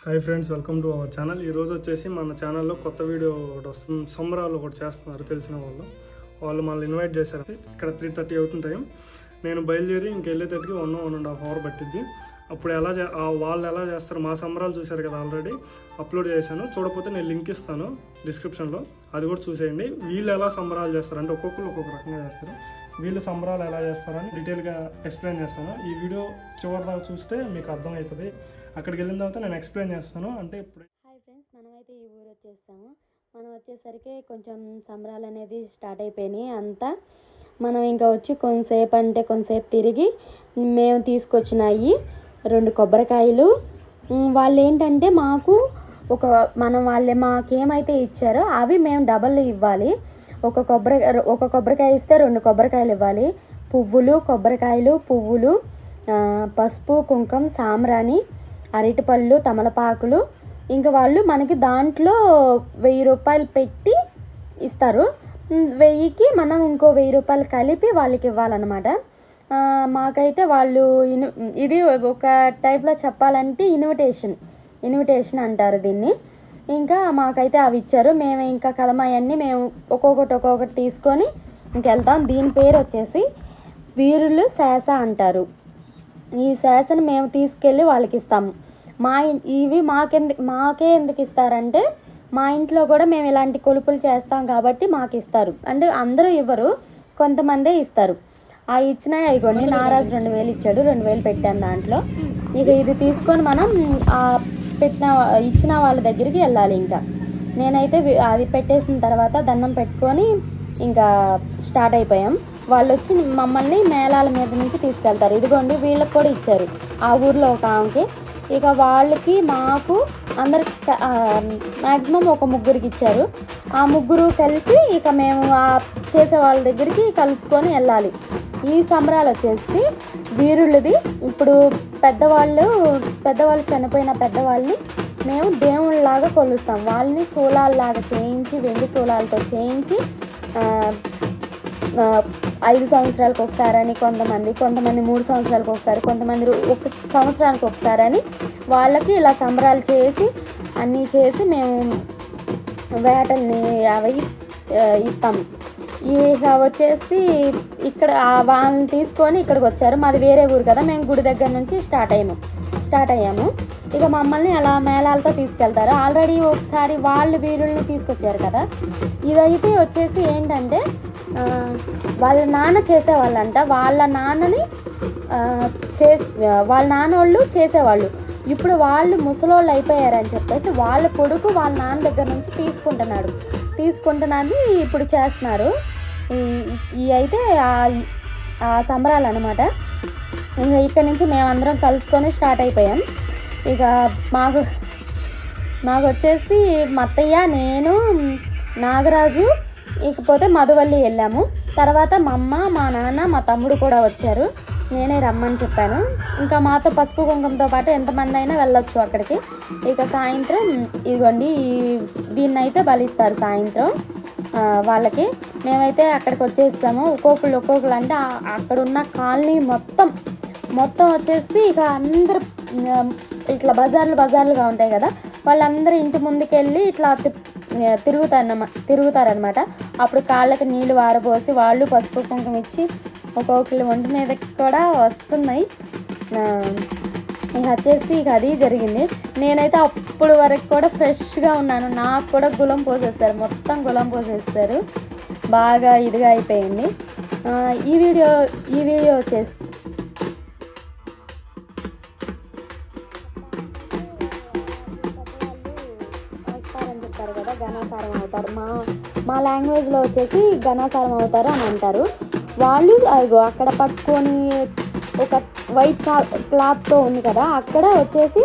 Hi friends, welcome to our channel. ఈరోజు వచ్చేసి మన ఛానల్లో కొత్త వీడియో ఒకటి వస్తుంది. సంబరాలు ఒకటి చేస్తున్నారు తెలిసిన వాళ్ళు మనల్ని ఇన్వైట్ చేశారు. ఇక్కడ 3:30 అవుతుంది టైం. నేను బయలుదేరి ఇంకెళ్ళేటట్టుకి 1.5 అవర్ పట్టిద్ది. అప్పుడు వాళ్ళు ఎలా చేస్తారు, మా సంబరాలు చూశారు కదా, ఆల్రెడీ అప్లోడ్ చేశాను. చూడకపోతే నేను లింక్ ఇస్తాను డిస్క్రిప్షన్లో, అది కూడా చూసేయండి. వీళ్ళు ఎలా సంబరాలు చేస్తారు అంటే ఒక్కొక్కరు ఒక్కొక్క రకంగా చేస్తారు. వీళ్ళు సంబరాలు ఎలా చేస్తారని డీటెయిల్గా ఎక్స్ప్లెయిన్ చేస్తాను. ఈ వీడియో చివరి దాకా చూస్తే మీకు అర్థమవుతుంది. అక్కడికి వెళ్ళిన తర్వాత నేను ఎక్స్ప్లెయిన్ చేస్తాను. అంటే ఇప్పుడు హాయ్ ఫ్రెండ్స్, మనమైతే ఈ ఊరు వచ్చేస్తాము. మనం వచ్చేసరికి కొంచెం సంబరాలు అనేది స్టార్ట్ అయిపోయినాయి అంతా. మనం ఇంకా వచ్చి కొంతసేపు తిరిగి మేము తీసుకొచ్చినాయి 2 కొబ్బరికాయలు. వాళ్ళు ఏంటంటే మాకు వాళ్ళే మాకేమైతే ఇచ్చారో అవి మేము డబల్ ఇవ్వాలి. ఒక కొబ్బరికాయ ఇస్తే 2 కొబ్బరికాయలు ఇవ్వాలి. కొబ్బరికాయలు, పువ్వులు, పసుపు, కుంకుమ, సాంబ్రాణి, అరటిపళ్ళు, తమలపాకులు. ఇంకా వాళ్ళు మనకి దాంట్లో 1000 రూపాయలు పెట్టి ఇస్తారు. 1000కి మనం ఇంకో 1000 రూపాయలు కలిపి వాళ్ళకి ఇవ్వాలన్నమాట. మాకైతే వాళ్ళు ఇది ఒక టైప్లో చెప్పాలంటే ఇన్విటేషన్ అంటారు దీన్ని. ఇంకా మాకైతే అవి ఇచ్చారు. మేము ఇంకా కలమాయన్నీ మేము ఒక్కొక్కటి తీసుకొని ఇంకెళ్తాం. దీని పేరు వచ్చేసి వీరులు శేష అంటారు. ఈ శేషను మేము తీసుకెళ్ళి వాళ్ళకి ఇస్తాము. ఇవి మాకే ఎందుకు ఇస్తారంటే మా ఇంట్లో కూడా మేము ఇలాంటి కొలుపులు చేస్తాం కాబట్టి మాకు ఇస్తారు. అంటే అందరూ ఇవ్వరు, కొంతమందే ఇస్తారు. ఆ ఇచ్చినాయి అయిపోయి నారాజు 2000 ఇచ్చాడు. 2000 పెట్టాను దాంట్లో. ఇక ఇది తీసుకొని మనం ఇచ్చిన వాళ్ళ దగ్గరికి వెళ్ళాలి. ఇంకా నేనైతే అది పెట్టేసిన తర్వాత దండం పెట్టుకొని ఇంకా స్టార్ట్ అయిపోయాం. వాళ్ళు వచ్చి మమ్మల్ని మేళాల మీద నుంచి తీసుకెళ్తారు. ఇదిగోండి వీళ్ళకి కూడా ఇచ్చారు ఆ ఊర్లో ఒక ఆమెకి. ఇక వాళ్ళకి మాకు అందరికి మ్యాక్సిమం ఒక 3 ఇచ్చారు. ఆ 3 కలిసి ఇక మేము చేసే వాళ్ళ దగ్గరికి కలుసుకొని వెళ్ళాలి. ఈ సంబరాలు వచ్చేసి వీరులది. ఇప్పుడు పెద్దవాళ్ళు చనిపోయిన పెద్దవాళ్ళని మేము దేవుళ్ళలాగా కొలుస్తాం. వాళ్ళని శూలాల్లాగా చేయించి, వెండి శూలాలతో చేయించి 5 సంవత్సరాలకు ఒకసారి అని కొంతమంది 3 సంవత్సరాలకు ఒకసారి, కొంతమంది 1 సంవత్సరానికి ఒకసారి అని వాళ్ళకి ఇలా సంబరాలు చేసి అన్నీ చేసి మేము వేటల్ని అవి ఇస్తాము. ఇక వచ్చేసి ఇక్కడ వాళ్ళని తీసుకొని ఇక్కడికి వచ్చారు. మాది వేరే ఊరు కదా, మేము గుడి దగ్గర నుంచి స్టార్ట్ అయ్యాము. ఇక మమ్మల్ని అలా మేళాలతో తీసుకెళ్తారు. ఆల్రెడీ ఒకసారి వాళ్ళు వీరుల్ని తీసుకొచ్చారు కదా. ఇదైతే వచ్చేసి ఏంటంటే వాళ్ళ నాన్న చేసేవాళ్ళంట. వాళ్ళ నాన్న వాళ్ళు చేసేవాళ్ళు. ఇప్పుడు వాళ్ళు ముసలోళ్ళు అయిపోయారని చెప్పేసి వాళ్ళ కొడుకు వాళ్ళ నాన్న దగ్గర నుంచి తీసుకుంటున్నది ఇప్పుడు చేస్తున్నారు. ఈ అయితే ఆ సంబరాలు అనమాట. ఇక ఇక్కడ నుంచి మేమందరం కలుసుకొని స్టార్ట్ అయిపోయాం. ఇక మాకు వచ్చేసి మత్తయ్య, నేను, నాగరాజు, ఇకపోతే మధువల్లి వెళ్ళాము. తర్వాత మా అమ్మ, మా నాన్న, మా తమ్ముడు కూడా వచ్చారు. నేనే రమ్మని చెప్పాను. ఇంకా మాతో పసుపు కుంకుమతో పాటు ఎంతమంది అయినా వెళ్ళొచ్చు అక్కడికి. ఇక సాయంత్రం ఇదిగోండి దీన్నైతే బలిస్తారు సాయంత్రం వాళ్ళకి. మేమైతే అక్కడికి వచ్చేస్తాము. ఒక్కొక్కరు అంటే అక్కడ ఉన్న కాలనీ మొత్తం వచ్చేసి ఇక అందరు ఇట్లా బజార్లుగా ఉంటాయి కదా, వాళ్ళందరూ ఇంటి ముందుకు వెళ్ళి ఇట్లా తిరుగుతారనమాట. అప్పుడు కాళ్ళకి నీళ్లు వారబోసి వాళ్ళు పసుపు కుంకుమ ఇచ్చి ఒక్కొక్కరి ఒంటి మీద కూడా వస్తున్నాయి. ఇక వచ్చేసి ఇక అది జరిగింది. నేనైతే అప్పుడు వరకు కూడా ఫ్రెష్గా ఉన్నాను. నాకు కూడా మొత్తం గులం పోసేస్తారు. బాగా ఇదిగా అయిపోయింది. ఈ వీడియో వచ్చేసి చెప్తారు కదా, ఘనాసారం అవుతారు. మా లాంగ్వేజ్లో వచ్చేసి ఘనాసారం అవుతారు అని అంటారు. వాళ్ళు అక్కడ పట్టుకొని ఒక వైట్ క్లాత్తో ఉంది కదా, అక్కడ వచ్చేసి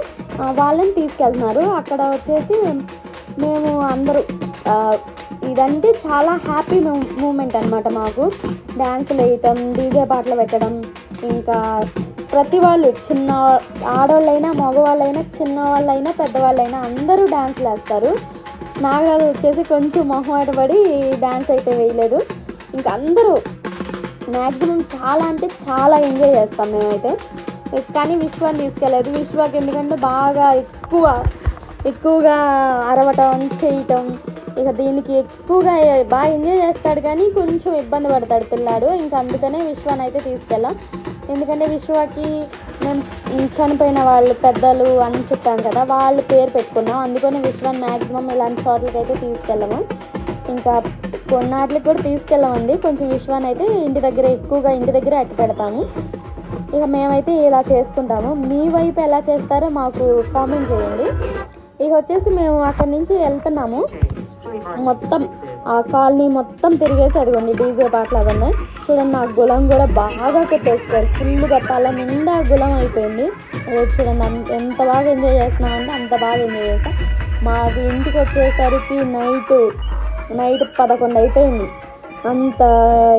వాళ్ళని తీసుకెళ్తున్నారు. అక్కడ వచ్చేసి మేము అందరూ ఇదంటే చాలా హ్యాపీ మూమెంట్ అనమాట మాకు. డ్యాన్సులు వేయటం, డీజే పాటలు పెట్టడం, ఇంకా ప్రతి వాళ్ళు చిన్న ఆడవాళ్ళైనా మగవాళ్ళైనా చిన్నవాళ్ళైనా పెద్దవాళ్ళైనా అందరూ డ్యాన్సులు వేస్తారు. నాగరాజు వచ్చేసి కొంచెం మొహమాట పడి డ్యాన్స్ అయితే వేయలేదు. ఇంకా అందరూ మ్యాక్సిమం చాలా అంటే చాలా ఎంజాయ్ చేస్తాం మేమైతే. కానీ విశ్వాన్ని తీసుకెళ్ళలేదు. విశ్వాకి ఎందుకంటే బాగా ఎక్కువ ఎక్కువగా అరవటం చేయటం, ఇక దీనికి ఎక్కువగా బాగా ఎంజాయ్ చేస్తాడు కానీ కొంచెం ఇబ్బంది పడతాడు పిల్లాడు. ఇంకా అందుకనే విశ్వాన్ని అయితే తీసుకెళ్ళాం. ఎందుకంటే విశ్వాకి మేము చనిపోయిన వాళ్ళు పెద్దలు అని చెప్పాం కదా, వాళ్ళు పేరు పెట్టుకున్నాం. అందుకని విశ్వాన్ని మ్యాక్సిమం ఇలాంటి చోట్లకి అయితే తీసుకెళ్ళము. ఇంకా కొన్నాట్లకి కూడా తీసుకెళ్ళమండి. కొంచెం విశ్వాన్ని అయితే ఇంటి దగ్గర అట్టి పెడతాము. ఇక మేమైతే ఇలా చేసుకుంటాము. మీ వైపు ఎలా చేస్తారో మాకు కామెంట్ చేయండి. ఇక వచ్చేసి మేము అక్కడి నుంచి వెళ్తున్నాము. మొత్తం ఆ కాలనీ మొత్తం తిరిగేసి అదిగోండి డీజే పాటలు అవన్నీ చూడండి. నా గులం కూడా బాగా కొట్టేస్తారు, ఫుల్గా తల నిండా గులం అయిపోయింది. చూడండి ఎంత బాగా ఎంజాయ్ చేస్తున్నామంటే అంత బాగా ఎంజాయ్ చేస్తాం. మాకు ఇంటికి వచ్చేసరికి నైట్ 11 అయిపోయింది. అంత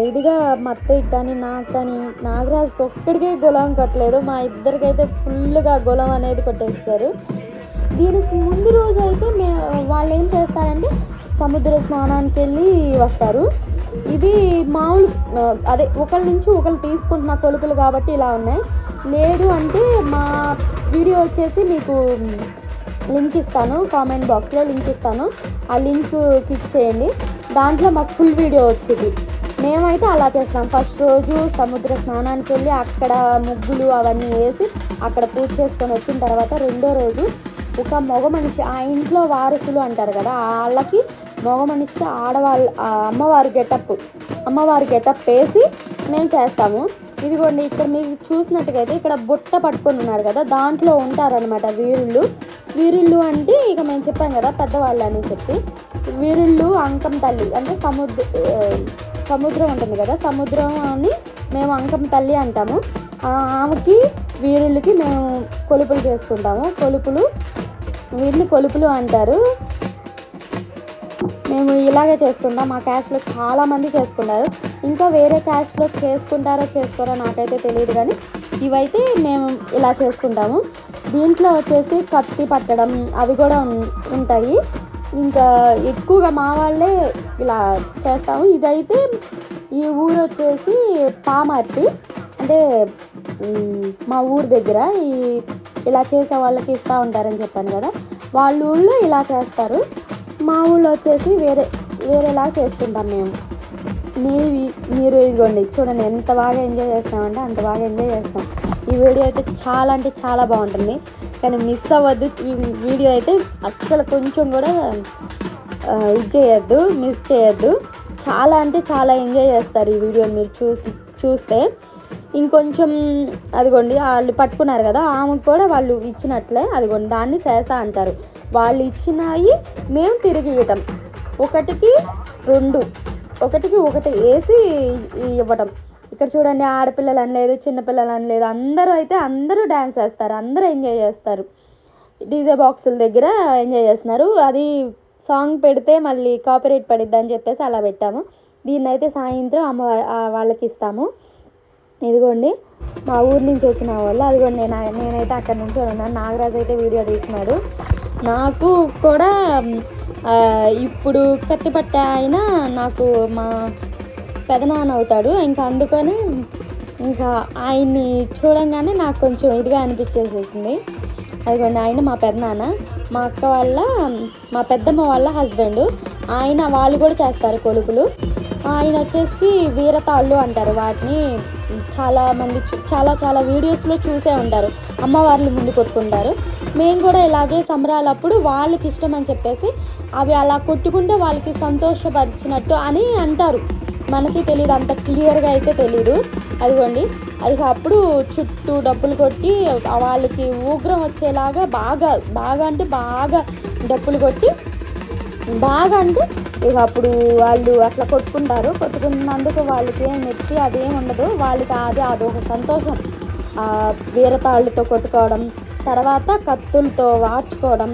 ఇదిగా మా అత్తయ్యకి కానీ నాకు కానీ నాగరాజుకి ఒక్కడికే గులం కొట్టలేదు, మా ఇద్దరికైతే ఫుల్గా గులం అనేది కొట్టేస్తారు. దీనికి ముందు రోజు అయితే వాళ్ళు ఏం చేస్తారంటే సముద్ర స్నానానికి వెళ్ళి వస్తారు. ఇవి మామూలు అదే ఒకరి నుంచి ఒకరు తీసుకుంటున్న కొలుపులు కాబట్టి ఇలా ఉన్నాయి. లేదు అంటే మా వీడియో వచ్చేసి మీకు లింక్ ఇస్తాను, కామెంట్ బాక్స్లో లింక్ ఇస్తాను. ఆ లింక్ క్లిక్ చేయండి, దాంట్లో మాకు ఫుల్ వీడియో వచ్చింది. మేమైతే అలా చేస్తాం. ఫస్ట్ రోజు సముద్ర స్నానానికి వెళ్ళి అక్కడ ముగ్గులు అవన్నీ వేసి అక్కడ పూజ చేసుకొని వచ్చిన తర్వాత రెండో రోజు ఒక మగ మనిషి, ఆ ఇంట్లో వారసులు అంటారు కదా, వాళ్ళకి మగ మనిషికి ఆడవాళ్ళు అమ్మవారి గెటప్ వేసి మేము చేస్తాము. ఇదిగోండి ఇక్కడ మీకు చూసినట్టుగా అయితే ఇక్కడ బుట్ట పట్టుకొని ఉన్నారు కదా, దాంట్లో ఉంటారనమాట వీరుళ్ళు అంటే ఇక మేము చెప్పాం కదా పెద్దవాళ్ళు అని చెప్పి. వీరుళ్ళు అంకం తల్లి అంటే సముద్రం ఉంటుంది కదా, సముద్రం అని మేము అంకం తల్లి అంటాము. ఆమెకి వీరుళ్ళకి మేము కొలుపులు చేసుకుంటాము. వీరిని కొలుపులు అంటారు. మేము ఇలాగే చేసుకుంటాం. మా క్యాస్ట్లో చాలామంది చేసుకుంటారు. ఇంకా వేరే క్యాస్ట్లో చేసుకుంటారో చేసుకోరో నాకైతే తెలియదు, కానీ ఇవైతే మేము ఇలా చేసుకుంటాము. దీంట్లో వచ్చేసి కత్తి పట్టడం అవి కూడా ఉంటాయి. ఇంకా ఎక్కువగా మా వాళ్ళే ఇలా చేస్తాము. ఇదైతే ఈ ఊరు వచ్చేసి పామర్తి, అంటే మా ఊరు దగ్గర ఇలా చేసే వాళ్ళకి ఇస్తూ ఉంటారని చెప్పాను కదా, వాళ్ళ ఊళ్ళో ఇలా చేస్తారు. మా ఊళ్ళో వచ్చేసి వేరేలా చేసుకుంటాం మేము. మీరు ఇదిగోండి చూడండి ఎంత బాగా ఎంజాయ్ చేస్తామంటే అంత బాగా ఎంజాయ్ చేస్తాం. ఈ వీడియో అయితే చాలా అంటే చాలా బాగుంటుంది, కానీ మిస్ అవ్వద్దు. ఈ వీడియో అయితే అస్సలు కొంచెం కూడా మిస్ చేయొద్దు. చాలా అంటే చాలా ఎంజాయ్ చేస్తారు ఈ వీడియో మీరు చూస్తే. ఇంకొంచెం అదిగోండి వాళ్ళు పట్టుకున్నారు కదా, ఆమెకు కూడా వాళ్ళు ఇచ్చినట్లే అదిగోండి దాన్ని శేష అంటారు. వాళ్ళు ఇచ్చినవి మేము తిరిగి ఇవ్వటం, ఒకటికి ఒకటి వేసి ఇవ్వటం. ఇక్కడ చూడండి ఆడపిల్లలు అని లేదు, చిన్నపిల్లలు అని లేదు, అందరూ డ్యాన్స్ చేస్తారు, అందరూ ఎంజాయ్ చేస్తారు. డీజే బాక్సుల దగ్గర ఎంజాయ్ చేస్తున్నారు. అది సాంగ్ పెడితే మళ్ళీ కాపీరైట్ పడిద్ది అని చెప్పేసి అలా పెట్టాము. దీన్ని అయితే సాయంత్రం వాళ్ళకి ఇస్తాము. ఇదిగోండి మా ఊరి నుంచి వచ్చిన వాళ్ళు, అదిగోండి నేనైతే అక్కడి నుంచి ఉన్నాను. నాగరాజు అయితే వీడియో తీసినాడు. నాకు కూడా ఇప్పుడు కత్తిపట్ట ఆయన నాకు మా పెదనాన్న అవుతాడు. ఇంకా అందుకని ఇంకా ఆయన్ని చూడంగానే నాకు కొంచెం ఇదిగా అనిపించేసేసింది. అదిగోండి ఆయన మా పెదనాన్న, మా పెద్దమ్మ వాళ్ళ హస్బెండ్. వాళ్ళు కూడా చేస్తారు కొలుపులు. ఆయన వచ్చేసి వీరతాళ్ళు అంటారు. వాటిని చాలామంది చాలా వీడియోస్లో చూసే ఉంటారు. అమ్మవార్లు ముందు కొట్టుకుంటారు. మేము కూడా ఇలాగే సంబరాలప్పుడు వాళ్ళకి ఇష్టం అని చెప్పేసి అవి అలా కొట్టుకుంటే వాళ్ళకి సంతోషపరిచినట్టు అని అంటారు. మనకి తెలియదు, అంత క్లియర్గా అయితే తెలీదు. అదిగోండి అప్పుడు చుట్టూ డప్పులు కొట్టి వాళ్ళకి ఊగ్రం వచ్చేలాగా బాగా డప్పులు కొట్టి ఇక అప్పుడు వాళ్ళు అట్లా కొట్టుకున్నందుకు వాళ్ళకి ఏం నెత్తి అదేం ఉండదు. వాళ్ళకి అదొక సంతోషం. వీరతాళ్ళతో కొట్టుకోవడం, తర్వాత కత్తులతో వార్చుకోవడం.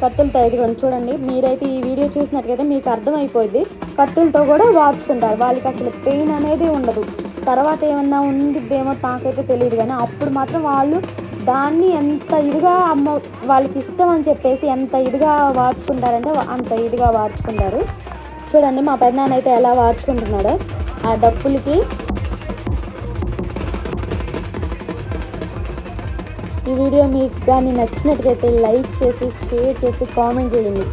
కత్తులతో ఇదిగోండి చూడండి, మీరైతే ఈ వీడియో చూసినట్టుగైతే మీకు అర్థమైపోయింది. కత్తులతో కూడా వార్చుకుంటారు. వాళ్ళకి అసలు పెయిన్ అనేది ఉండదు. తర్వాత ఏమన్నా ఉండిద్దేమో నాకైతే తెలియదు, కానీ అప్పుడు మాత్రం వాళ్ళు దాన్ని ఎంత ఇదిగా వాళ్ళకి ఇష్టం అని చెప్పేసి ఎంత ఇదిగా వార్చుకుంటారంటే అంత ఇదిగా వార్చుకుంటారు. చూడండి మా పెద్దనాన్న అయితే ఎలా వార్చుకుంటున్నాడో ఆ డప్పులకి. ఈ వీడియో మీకు కానీ నచ్చినట్టుగైతే లైక్ చేసి షేర్ చేసి కామెంట్ చేయండి.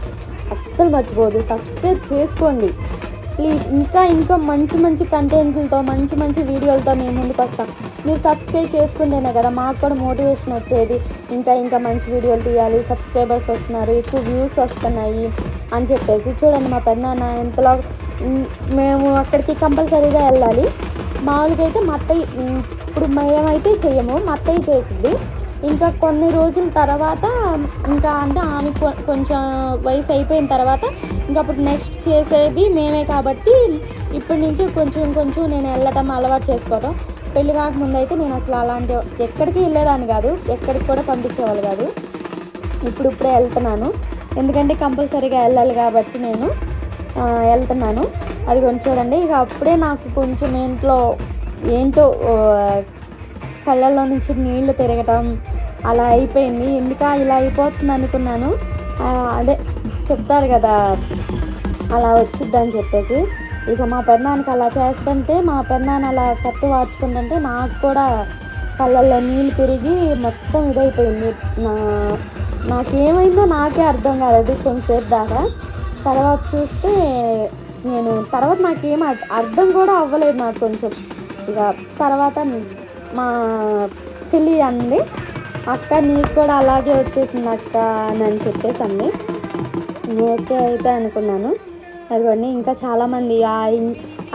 అస్సలు మర్చిపోదు, సబ్స్క్రైబ్ చేసుకోండి ప్లీజ్. ఇంకా మంచి మంచి కంటెంట్లతో మంచి వీడియోలతో మేము ముందుకు వస్తాం. మీరు సబ్స్క్రైబ్ చేసుకుంటేనే కదా మాకు కూడా మోటివేషన్ వచ్చేది. ఇంకా మంచి వీడియోలు తీయాలి, సబ్స్క్రైబర్స్ వస్తున్నారు, ఎక్కువ వ్యూస్ వస్తున్నాయి అని చెప్పేసి. చూడండి మా పెద్దనాన్న ఎంతలో, మేము అక్కడికి కంపల్సరీగా వెళ్ళాలి. మామూలుగా అయితే మా అత్తయ్య, ఇప్పుడు మేమైతే చెయ్యము, మా అత్తయ్య చేసింది. ఇంకా కొన్ని రోజుల తర్వాత ఇంకా అంటే ఆమె కొంచెం వయసు అయిపోయిన తర్వాత ఇంకా అప్పుడు నెక్స్ట్ చేసేది మేమే కాబట్టి ఇప్పటి నుంచి కొంచెం నేను వెళ్ళటం అలవాటు చేసుకోవడం. పెళ్లి కాకముందు అయితే నేను అసలు అలాంటి ఎక్కడికి వెళ్ళేదాన్ని కాదు, ఎక్కడికి కూడా పంపించేవాళ్ళు కాదు. ఇప్పుడే వెళ్తున్నాను, ఎందుకంటే కంపల్సరీగా వెళ్ళాలి కాబట్టి నేను వెళ్తున్నాను. అది కొంచెం చూడండి. ఇక అప్పుడే నాకు కొంచెం ఏంటో కళ్ళల్లో నుంచి నీళ్లు తిరగటం అలా అయిపోయింది. ఎందుక ఇలా అయిపోతుంది అనుకున్నాను. అదే చెప్తారు కదా అలా వచ్చిద్దని చెప్పేసి. ఇక మా పెద్దనాన్నకి అలా చేస్తుంటే, మా పెద్దనాన్న అలా కత్తి వార్చుకుంటుంటే నాకు కూడా కళ్ళల్లో నీళ్ళు తిరిగి మొత్తం ఇదైపోయింది. నాకేమైందో నాకే అర్థం కాలేదు కొంచెంసేపు దాకా. తర్వాత చూస్తే తర్వాత నాకేం అర్థం కూడా అవ్వలేదు నాకు కొంచెం. ఇక తర్వాత మా చెల్లి అంది, అక్క నీకు కూడా అలాగే వచ్చేసింది అక్క అని చెప్పేసి అంది. ఓకే అయితే అనుకున్నాను. అదిగోండి ఇంకా చాలామంది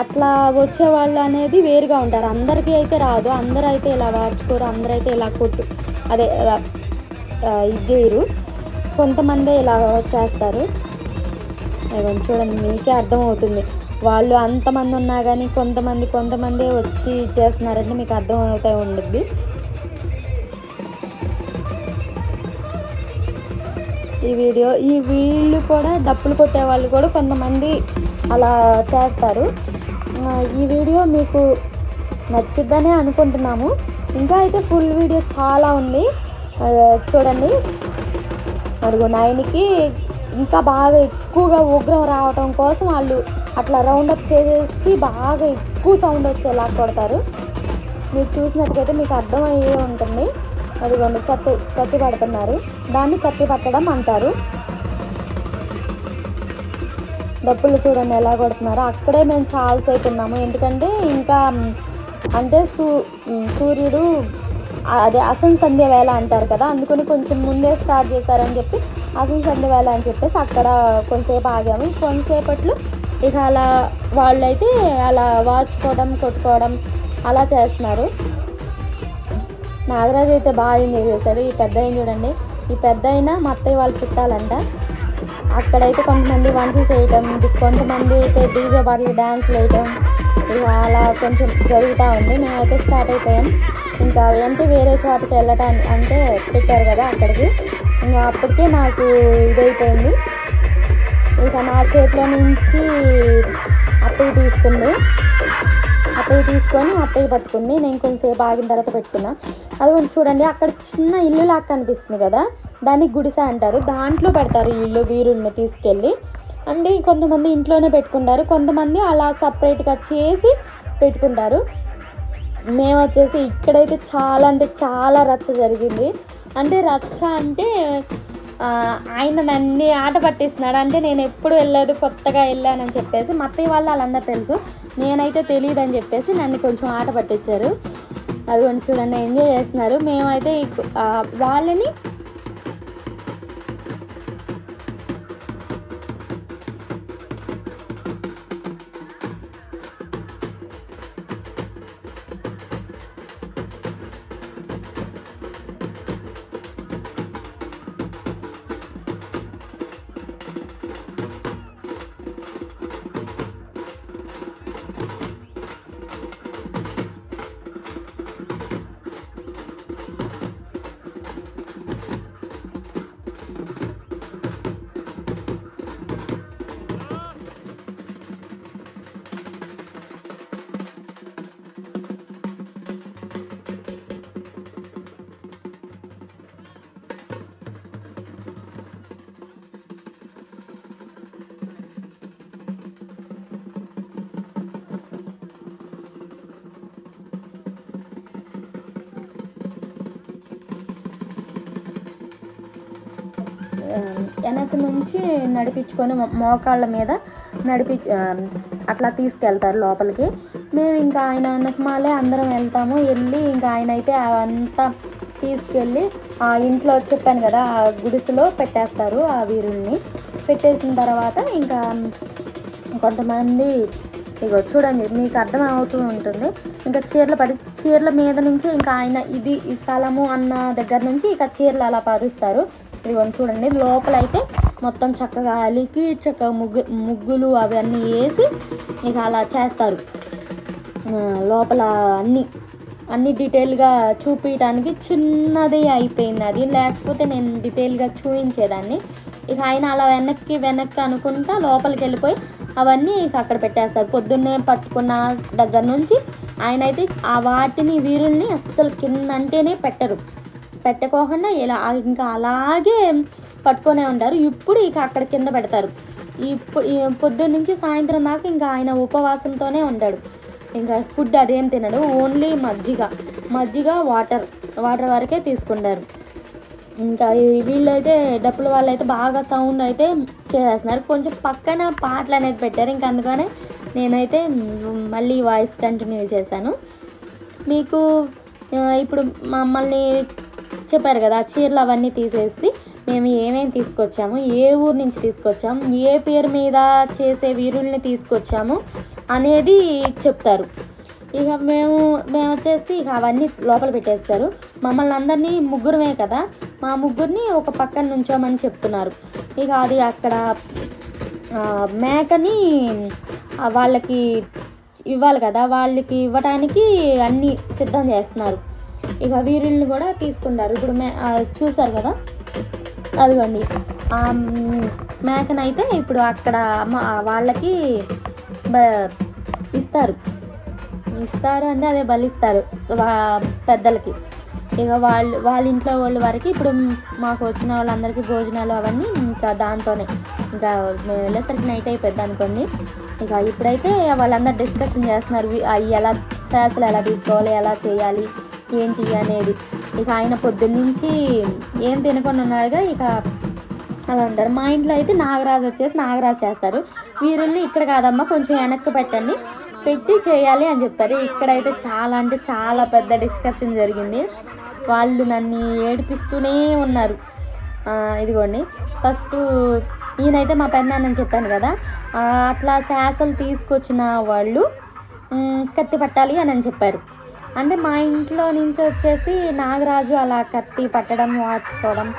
అట్లా వచ్చేవాళ్ళు అనేది వేరుగా ఉంటారు. అందరికీ అయితే రాదు, అందరూ అయితే ఇలా వార్చుకోరు, అందరైతే ఇలా ఇదేరు, కొంతమందే ఇలా చేస్తారు. అదిగోండి చూడండి, మీకే అర్థమవుతుంది. వాళ్ళు అంతమంది ఉన్నా కానీ కొంతమందే వచ్చి చేస్తున్నారంటే మీకు అర్థం అవుతూ ఉండుద్ది. వీళ్ళు కూడా డప్పులు కొట్టే వాళ్ళు కూడా కొంతమంది అలా చేస్తారు. ఈ వీడియో మీకు నచ్చిద్దనే అనుకుంటున్నాము. ఇంకా అయితే ఫుల్ వీడియో చాలా ఉంది చూడండి. అదిగో నాయనికి ఇంకా బాగా ఎక్కువగా ఉగ్రం రావటం కోసం వాళ్ళు అట్లా రౌండప్ చేసేసి బాగా ఎక్కువ సౌండ్ వచ్చేలా కొడతారు. మీరు చూసినట్టుగైతే మీకు అర్థమయ్యే ఉంటుంది. అదిగోండి కత్తి పడుతున్నారు, దాన్ని కత్తి పట్టడం అంటారు. డప్పులు చూడండి ఎలా కొడుతున్నారు. అక్కడే మేము చాలాసేపు ఉన్నాము, ఎందుకంటే ఇంకా అంటే సూర్యుడు అదే అసలు సంధ్య వేళ అంటారు కదా, అందుకని కొంచెం ముందే స్టార్ట్ చేశారని చెప్పి అసలు సంధ్య వేళ అని చెప్పేసి అక్కడ కొంతసేపు ఆగాము. కొంతసేపట్లో ఇక అలా వాళ్ళైతే అలా వార్చుకోవడం కొట్టుకోవడం అలా చేస్తున్నారు. నాగరాజు అయితే బాగా ఎంజాయ్ చేశారు. ఈ పెద్ద ఆయన చూడండి, ఈ పెద్ద అయినా మా అత్తయ్య వాళ్ళు చుట్టాలంట. అక్కడైతే కొంతమంది వంటలు చేయటం, కొంతమంది అయితే డీజే పాటలు డ్యాన్స్లు వేయటం, ఇక అలా కొంచెం జరుగుతూ ఉంది. మేమైతే స్టార్ట్ అయిపోయాం. ఇంకా అంటే వేరే చోటకి వెళ్ళటానికి అంటే పెట్టారు కదా అక్కడికి. ఇంకా అప్పటికే నాకు ఇదైపోయింది. ఇక నా చేతిలో నుంచి అత్తయ్య తీసుకొని అత్తయ్య పట్టుకుంది. నేను కొంచెంసేపు ఆగిన తర్వాత పెట్టుకున్నా. అది చూడండి, అక్కడ చిన్న ఇల్లు లాగా కనిపిస్తుంది కదా, దాన్ని గుడిసె అంటారు. దాంట్లో పెడతారు వీరుల్ని తీసుకెళ్ళి. అంటే కొంతమంది ఇంట్లోనే పెట్టుకుంటారు, కొంతమంది అలా సపరేట్గా చేసి పెట్టుకుంటారు. మేము వచ్చేసి ఇక్కడైతే చాలా రచ్చ జరిగింది. అంటే రచ్చ అంటే ఆయన నన్ను ఆట పట్టిస్తున్నాడు. అంటే నేను ఎప్పుడు వెళ్ళలేదు, కొత్తగా వెళ్ళానని చెప్పేసి మా అత్తయ్య వాళ్ళు వాళ్ళందరూ తెలుసు, నేనైతే తెలియదు అని చెప్పేసి నన్ను కొంచెం ఆట పట్టించారు. అది కొంచెం చూడండి ఎంజాయ్ చేస్తున్నారు. మేమైతే వాళ్ళని వెనక నుంచి నడిపించుకొని మోకాళ్ళ మీద అట్లా తీసుకెళ్తారు లోపలికి. మేము ఇంకా ఆయన వెనకమాలే అందరం వెళ్తాము. వెళ్ళి ఇంకా ఆయన అయితే అవంతా తీసుకెళ్ళి ఆ ఇంట్లో చెప్పాను కదా ఆ గుడిసెలో పెట్టేస్తారు. ఆ వీరుల్ని పెట్టేసిన తర్వాత ఇంకా కొంతమంది ఇగో చూడండి మీకు అర్థం అవుతూ ఉంటుంది. ఇంకా చీరల మీద నుంచి ఇంకా ఆయన ఇది ఈ స్థలము అన్న దగ్గర నుంచి ఇక చీరలు అలా పరుస్తారు. ఇదిగోండి చూడండి లోపలైతే మొత్తం చక్కగా అలికి చక్కగా ముగ్గులు అవన్నీ వేసి ఇక అలా చేస్తారు. లోపల అన్ని డీటెయిల్గా చూపించడానికి చిన్నది అయిపోయింది అది, లేకపోతే నేను డీటెయిల్గా చూపించేదాన్ని. ఇక ఆయన అలా వెనక్కి అనుకుంటా లోపలికి వెళ్ళిపోయి అవన్నీ ఇక అక్కడ పెట్టేస్తారు. పొద్దున్నే పట్టుకున్న దగ్గర నుంచి ఆయన అయితే ఆ వాటిని వీరుల్ని అస్సలు కింద అంటేనే పెట్టకోకుండా ఇలా ఇంకా అలాగే పట్టుకొనే ఉంటారు. ఇప్పుడు ఇక అక్కడ కింద పెడతారు. పొద్దున్న నుంచి సాయంత్రం దాకా ఇంకా ఆయన ఉపవాసంతోనే ఉంటాడు. ఇంకా ఫుడ్ అదేం తినడు, ఓన్లీ మజ్జిగ వాటర్ వరకే తీసుకుంటారు. ఇంకా వీళ్ళైతే డప్పుల వాళ్ళైతే బాగా సౌండ్ అయితే చేసేస్తున్నారు. కొంచెం పక్కన పాటలు అనేది పెట్టారు. ఇంకా అందుకనే నేనైతే మళ్ళీ వాయిస్ కంటిన్యూ చేశాను. మీకు ఇప్పుడు మమ్మల్ని చెప్పారు కదా చీరలు అవన్నీ తీసేసి మేము ఏమేమి తీసుకొచ్చాము, ఏ ఊరు నుంచి తీసుకొచ్చాము, ఏ పేరు మీద చేసే వీరుల్ని తీసుకొచ్చాము అనేది చెప్తారు. ఇక మేము వచ్చేసి ఇక అవన్నీ లోపల పెట్టేస్తారు. మమ్మల్ని అందరినీ ముగ్గురమే కదా, మా ముగ్గురిని ఒక పక్కన నుంచోమని చెప్తున్నారు. ఇక అది అక్కడ మేకని వాళ్ళకి ఇవ్వాలి కదా, వాళ్ళకి ఇవ్వటానికి అన్నీ సిద్ధం చేస్తున్నారు. ఇక వీరుల్ని కూడా తీసుకుంటారు. ఇప్పుడు చూసారు కదా అదిగోండి ఆ మేకనైతే ఇప్పుడు అక్కడ వాళ్ళకి ఇస్తారు అంటే అదే బలిస్తారు పెద్దలకి. ఇక వాళ్ళ ఇంట్లో వాళ్ళ వరకు ఇప్పుడు మాకు వచ్చిన వాళ్ళందరికీ భోజనాలు అవన్నీ ఇంకా దాంతోనే ఇంకా మేము వెళ్ళేసరికి నైట్ అయిపోద్ది అనుకోండి. ఇక ఇప్పుడైతే వాళ్ళందరూ డిస్కషన్ చేస్తున్నారు ఎలా శాసలు ఎలా తీసుకోవాలి, ఎలా చేయాలి ఏంటి అనేది. ఇక ఆయన పొద్దున్నుంచి ఏం తినకుండా ఉన్నాడుగా ఇక అలా అంటారు. మా ఇంట్లో అయితే నాగరాజు చేస్తారు. వీరుల్ని ఇక్కడ కాదమ్మా కొంచెం వెనక్కి పెట్టి చేయాలి అని చెప్పారు. ఇక్కడైతే చాలా అంటే చాలా పెద్ద డిస్కషన్ జరిగింది. వాళ్ళు నన్ను ఏడిపిస్తూనే ఉన్నారు. ఇదిగోండి ఫస్ట్ ఈయనైతే మా పెద్దనాన్నని చెప్పాను కదా, అట్లా శాసలు తీసుకొచ్చిన వాళ్ళు కత్తి పట్టాలి అని చెప్పారు. అంటే మా ఇంట్లో నుంచి వచ్చేసి నాగరాజు అలా కత్తి పట్టడం వాడుకోవడం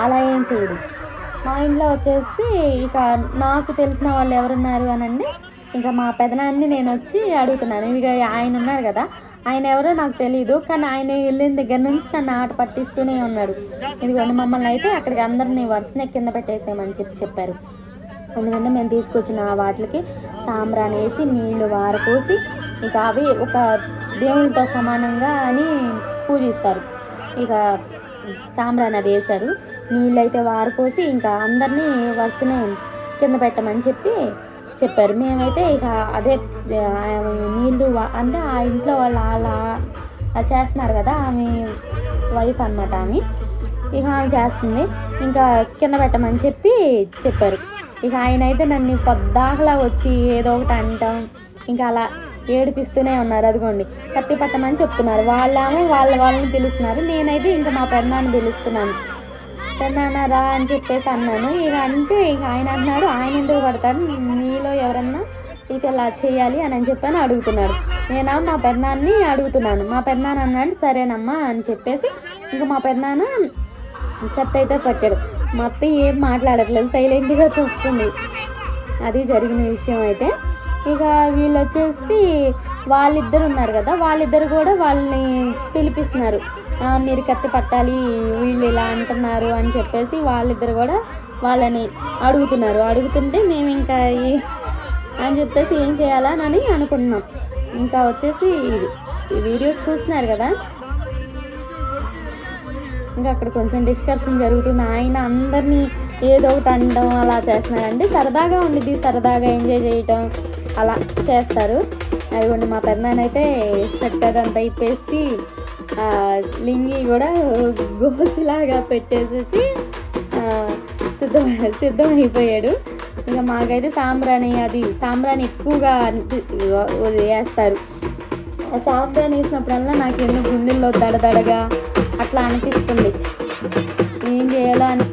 అలా ఏం చేయదు. మా ఇంట్లో వచ్చేసి ఇక నాకు తెలిసిన వాళ్ళు ఎవరున్నారు అనండి, ఇంకా మా పెదనాన్ని నేను వచ్చి అడుగుతున్నాను. ఇక ఆయన ఉన్నారు కదా, ఆయన ఎవరో నాకు తెలియదు, కానీ ఆయన వెళ్ళిన దగ్గర నుంచి నన్ను ఆట పట్టిస్తూనే ఉన్నాడు. ఇదిగోండి మమ్మల్ని అయితే అక్కడికి అందరినీ వరుసనే కింద పెట్టేసేయమని చెప్పారు. ఎందుకంటే మేము తీసుకొచ్చిన వాటికి సాంబ్రాన్ని వేసి నీళ్లు వారపోసి ఇక అవి ఒక దేవునితో సమానంగా అని పూజిస్తారు. ఇక సాంబ్రాన్ని అది వేశారు, నీళ్ళు అయితే వారిపోసి ఇంకా అందరినీ వరుసనే కింద పెట్టమని చెప్పారు. మేమైతే ఇక అదే నీళ్ళు అంటే ఆ ఇంట్లో వాళ్ళు అలా చేస్తున్నారు కదా, ఆమె వైఫ్ అన్నమాట. ఇక ఆమె చేస్తుంది, ఇంకా కింద పెట్టమని చెప్పారు. ఇక ఆయన అయితే నన్ను పొద్దాకలా వచ్చి ఏదో ఒకటి అంటాం, ఇంకా అలా ఏడిపిస్తూనే ఉన్నారు. అదిగోండి కత్తి పట్టమని చెప్తున్నారు. వాళ్ళని పిలుస్తున్నారు. నేనైతే ఇంకా మా పెద్దనాన్ని పిలుస్తున్నాను. పెద్దనాన్న రా అని చెప్పేసి అన్నాను. ఇక అంటే ఇక ఆయన అంటున్నాడు, ఆయన ఎందుకు పడతాడు, నీలో ఎవరన్నా ఇక ఇలా చేయాలి అని చెప్పని అడుగుతున్నాడు. నేను మా పెద్దనాన్ని అడుగుతున్నాను. మా పెద్దనాన్న అన్నాడు సరేనమ్మా అని చెప్పేసి ఇంకా మా పెద్దనాన్న కత్తి అయితే పట్టాడు. మా అత్త ఏం మాట్లాడట్లేదు, సైలెంట్గా చూస్తుంది. అది జరిగిన విషయం అయితే. ఇక వీళ్ళు వచ్చేసి వాళ్ళిద్దరు ఉన్నారు కదా, వాళ్ళిద్దరు కూడా వాళ్ళని పిలిపిస్తున్నారు. మీరు కత్తి పట్టాలి, వీళ్ళు ఇలా అంటున్నారు అని చెప్పేసి వాళ్ళిద్దరు కూడా వాళ్ళని అడుగుతుంటే మేము ఇంకా అని చెప్పేసి ఏం చేయాలా అని అనుకుంటున్నాం. ఇంకా వచ్చేసి ఈ వీడియో చూస్తున్నారు కదా, ఇంకా అక్కడ కొంచెం డిస్కషన్ జరుగుతుంది. ఆయన అందరినీ ఏదో ఒకటి అనడం అలా చేస్తున్నారండి. సరదాగా ఉండిద్ది, సరదాగా ఎంజాయ్ చేయటం అలా చేస్తారు. అదిగోండి మా పెద్దనాన్నైతే చక్కదంతా ఇప్పేసి లింగి కూడా గోసిలాగా పెట్టేసేసి సిద్ధం అయిపోయాడు. ఇక మాకైతే సాంబ్రాణి ఎక్కువగా వేస్తారు. సాంబ్రాణి వేసినప్పుడల్లా నాకు ఎన్నో గుండెల్లో దడదడగా అట్లా అనిపిస్తుంది. ఏం చేయాలో అని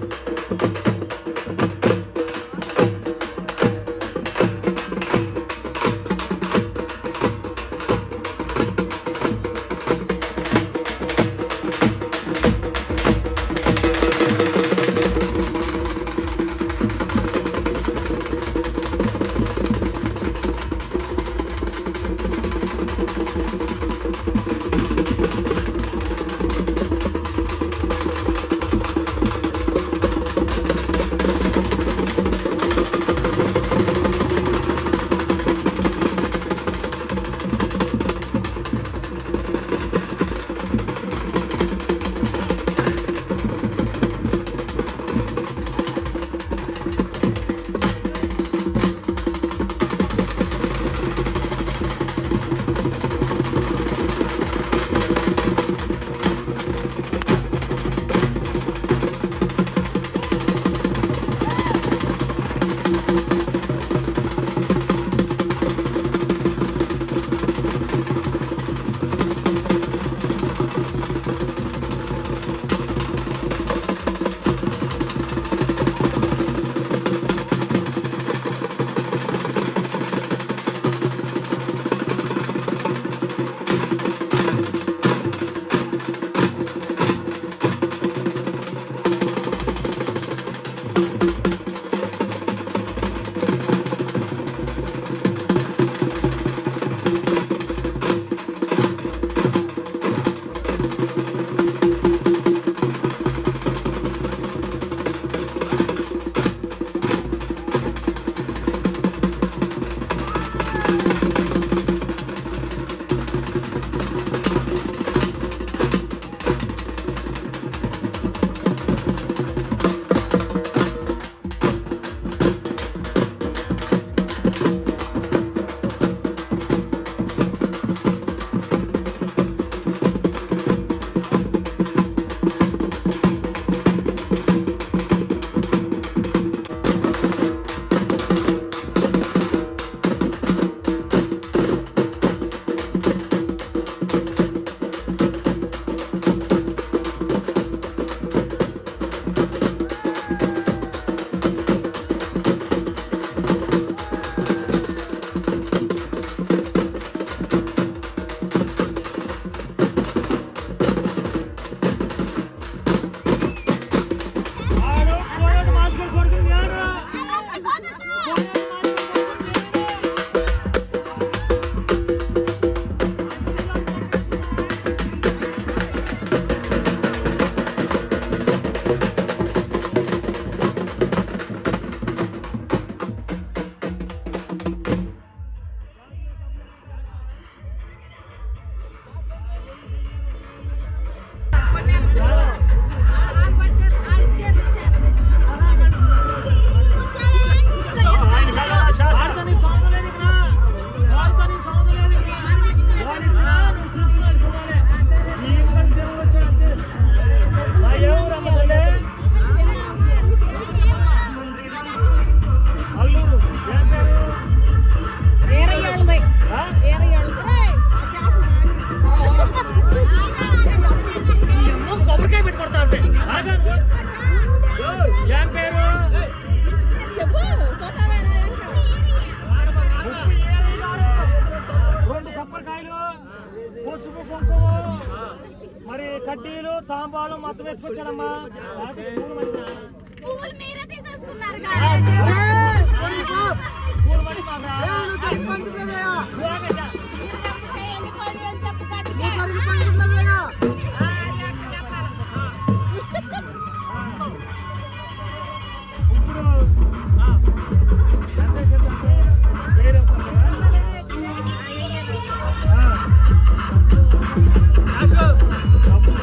మరి కడ్డీలు తాంబాలు మొత్తం వేసుకొచ్చాడమ్మా.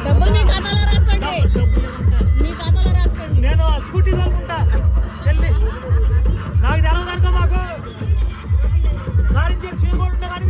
డబ్బులు మీ ఖాతాలో రాసుకోండి, మీ ఖాతాలో రాసుకోండి. నేను స్కూటీ తోలుకుంటా వెళ్ళి నాకు తెలవదనుకో. మాకు కారించేసి శ్రీమోడు కానీ